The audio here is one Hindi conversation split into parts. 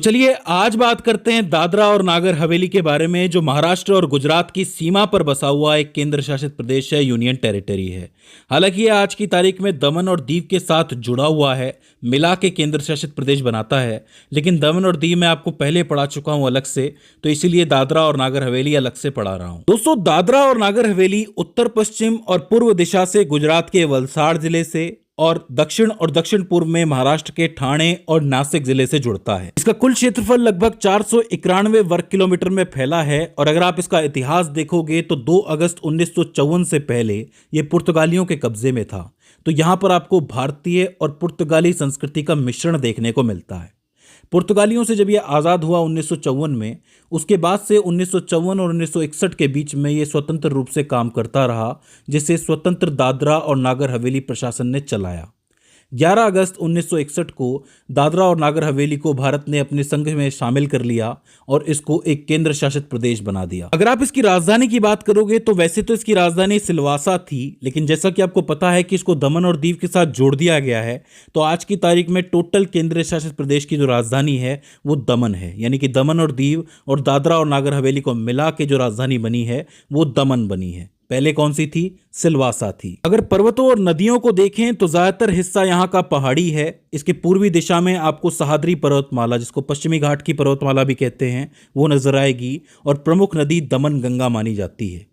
चलिए आज बात करते हैं दादरा और नागर हवेली के बारे में, जो महाराष्ट्र और गुजरात की सीमा पर बसा हुआ एक केंद्र शासित प्रदेश है, यूनियन टेरिटरी है। हालांकि ये आज की तारीख में दमन और दीव के साथ जुड़ा हुआ है, मिला के केंद्र शासित प्रदेश बनाता है। लेकिन दमन और दीव मैं आपको पहले पढ़ा चुका हूं अलग से, तो इसीलिए दादरा और नागर हवेली अलग से पढ़ा रहा हूं। दोस्तों, दादरा और नागर हवेली उत्तर पश्चिम और पूर्व दिशा से गुजरात के वलसाड़ जिले से और दक्षिण पूर्व में महाराष्ट्र के ठाणे और नासिक जिले से जुड़ता है। इसका कुल क्षेत्रफल लगभग 491 वर्ग किलोमीटर में फैला है। और अगर आप इसका इतिहास देखोगे तो 2 अगस्त 1954 से पहले यह पुर्तगालियों के कब्जे में था। तो यहां पर आपको भारतीय और पुर्तगाली संस्कृति का मिश्रण देखने को मिलता है। पुर्तगालियों से जब यह आज़ाद हुआ 1954 में, उसके बाद से 1954 और 1961 के बीच में यह स्वतंत्र रूप से काम करता रहा, जिसे स्वतंत्र दादरा और नागर हवेली प्रशासन ने चलाया। 11 अगस्त 1961 को दादरा और नागर हवेली को भारत ने अपने संघ में शामिल कर लिया और इसको एक केंद्र शासित प्रदेश बना दिया। अगर आप इसकी राजधानी की बात करोगे तो वैसे तो इसकी राजधानी सिलवासा थी, लेकिन जैसा कि आपको पता है कि इसको दमन और दीव के साथ जोड़ दिया गया है, तो आज की तारीख में टोटल केंद्र शासित प्रदेश की जो राजधानी है वो दमन है। यानी कि दमन और दीव और दादरा और नागर हवेली को मिला के जो राजधानी बनी है वो दमन बनी है। पहले कौन सी थी? सिलवासा थी। अगर पर्वतों और नदियों को देखें तो ज्यादातर हिस्सा यहाँ का पहाड़ी है। इसके पूर्वी दिशा में आपको सह्याद्री पर्वतमाला, जिसको पश्चिमी घाट की पर्वतमाला भी कहते हैं, वो नजर आएगी। और प्रमुख नदी दमन गंगा मानी जाती है।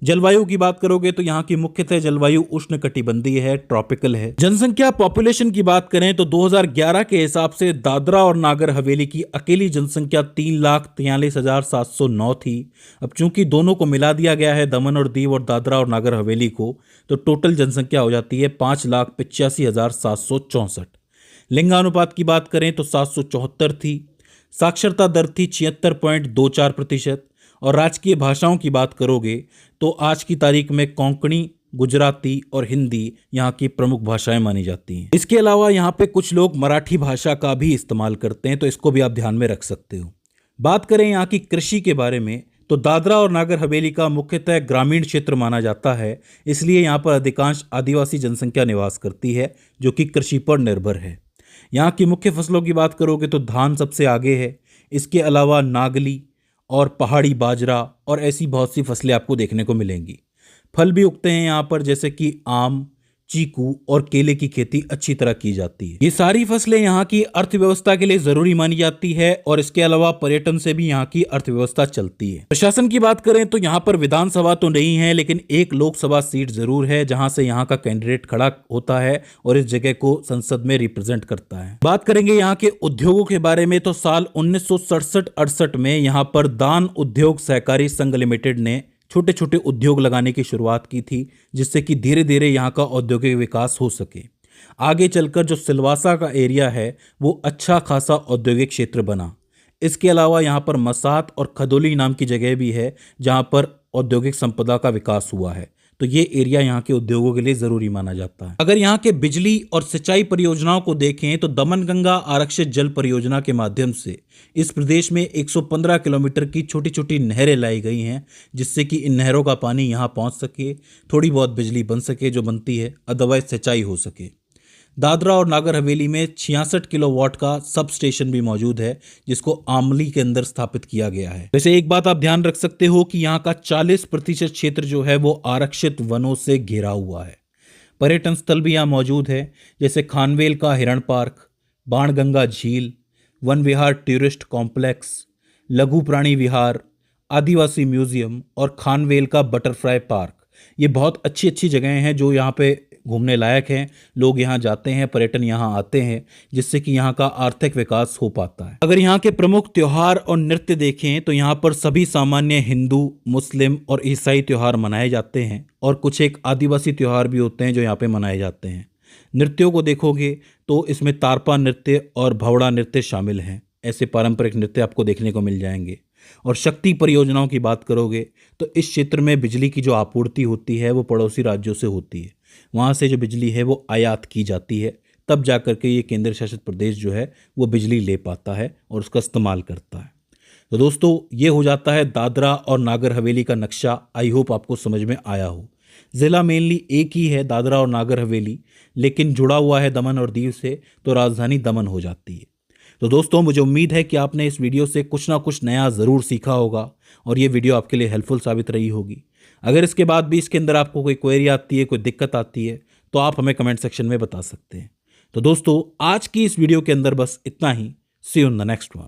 जलवायु की बात करोगे तो यहाँ की मुख्यतः जलवायु उष्णकटिबंधीय है, ट्रॉपिकल है। जनसंख्या पॉपुलेशन की बात करें तो 2011 के हिसाब से दादरा और नागर हवेली की अकेली जनसंख्या 3,43,709 थी। अब चूंकि दोनों को मिला दिया गया है, दमन और दीव और दादरा और नागर हवेली को, तो टोटल जनसंख्या हो जाती है 5,85,764। लिंगानुपात की बात करें तो 774 थी। साक्षरता दर थी 76.24%। और राजकीय भाषाओं की बात करोगे तो आज की तारीख में कोंकणी, गुजराती और हिंदी यहाँ की प्रमुख भाषाएं मानी जाती हैं। इसके अलावा यहाँ पे कुछ लोग मराठी भाषा का भी इस्तेमाल करते हैं, तो इसको भी आप ध्यान में रख सकते हो। बात करें यहाँ की कृषि के बारे में तो दादरा और नागर हवेली का मुख्यतः ग्रामीण क्षेत्र माना जाता है, इसलिए यहाँ पर अधिकांश आदिवासी जनसंख्या निवास करती है, जो कि कृषि पर निर्भर है। यहाँ की मुख्य फसलों की बात करोगे तो धान सबसे आगे है। इसके अलावा नागली और पहाड़ी बाजरा और ऐसी बहुत सी फसलें आपको देखने को मिलेंगी। फल भी उगते हैं यहाँ पर, जैसे कि आम, चीकू और केले की खेती अच्छी तरह की जाती है। ये सारी फसलें यहाँ की अर्थव्यवस्था के लिए जरूरी मानी जाती है और इसके अलावा पर्यटन से भी यहाँ की अर्थव्यवस्था चलती है। प्रशासन की बात करें तो यहाँ पर विधानसभा तो नहीं है, लेकिन एक लोकसभा सीट जरूर है, जहां से यहाँ का कैंडिडेट खड़ा होता है और इस जगह को संसद में रिप्रेजेंट करता है। बात करेंगे यहाँ के उद्योगों के बारे में तो साल 1967-68 में यहाँ पर दान उद्योग सहकारी संघ लिमिटेड ने छोटे छोटे उद्योग लगाने की शुरुआत की थी, जिससे कि धीरे धीरे यहाँ का औद्योगिक विकास हो सके। आगे चलकर जो सिलवासा का एरिया है वो अच्छा खासा औद्योगिक क्षेत्र बना। इसके अलावा यहाँ पर मसात और खदोली नाम की जगह भी है, जहाँ पर औद्योगिक संपदा का विकास हुआ है। तो ये एरिया यहाँ के उद्योगों के लिए जरूरी माना जाता है। अगर यहाँ के बिजली और सिंचाई परियोजनाओं को देखें तो दमन गंगा आरक्षित जल परियोजना के माध्यम से इस प्रदेश में 115 किलोमीटर की छोटी छोटी नहरें लाई गई हैं, जिससे कि इन नहरों का पानी यहाँ पहुँच सके, थोड़ी बहुत बिजली बन सके जो बनती है, अदरवाइज सिंचाई हो सके। दादरा और नागर हवेली में 66 किलोवाट का सब स्टेशन भी मौजूद है, जिसको आमली के अंदर स्थापित किया गया है। वैसे एक बात आप ध्यान रख सकते हो कि यहाँ का 40% क्षेत्र जो है वो आरक्षित वनों से घिरा हुआ है। पर्यटन स्थल भी यहाँ मौजूद है, जैसे खानवेल का हिरण पार्क, बाणगंगा झील, वन विहार टूरिस्ट कॉम्प्लेक्स, लघु प्राणी विहार, आदिवासी म्यूजियम और खानवेल का बटरफ्लाई पार्क। ये बहुत अच्छी अच्छी जगहें हैं जो यहाँ पे घूमने लायक हैं। लोग यहाँ जाते हैं, पर्यटन यहाँ आते हैं, जिससे कि यहाँ का आर्थिक विकास हो पाता है। अगर यहाँ के प्रमुख त्योहार और नृत्य देखें तो यहाँ पर सभी सामान्य हिंदू, मुस्लिम और ईसाई त्योहार मनाए जाते हैं और कुछ एक आदिवासी त्योहार भी होते हैं जो यहाँ पे मनाए जाते हैं। नृत्यों को देखोगे तो इसमें तारपा नृत्य और भवड़ा नृत्य शामिल हैं। ऐसे पारंपरिक नृत्य आपको देखने को मिल जाएंगे। और शक्ति परियोजनाओं की बात करोगे तो इस क्षेत्र में बिजली की जो आपूर्ति होती है वो पड़ोसी राज्यों से होती है। वहाँ से जो बिजली है वो आयात की जाती है, तब जाकर के ये केंद्र शासित प्रदेश जो है वो बिजली ले पाता है और उसका इस्तेमाल करता है। तो दोस्तों, ये हो जाता है दादरा और नागर हवेली का नक्शा। आई होप आपको समझ में आया हो। ज़िला मेनली एक ही है, दादरा और नागर हवेली, लेकिन जुड़ा हुआ है दमन और दीव से, तो राजधानी दमन हो जाती है। तो दोस्तों मुझे उम्मीद है कि आपने इस वीडियो से कुछ ना कुछ नया ज़रूर सीखा होगा और ये वीडियो आपके लिए हेल्पफुल साबित रही होगी। अगर इसके बाद भी इसके अंदर आपको कोई क्वेरी आती है, कोई दिक्कत आती है, तो आप हमें कमेंट सेक्शन में बता सकते हैं। तो दोस्तों आज की इस वीडियो के अंदर बस इतना ही। See you in the next one.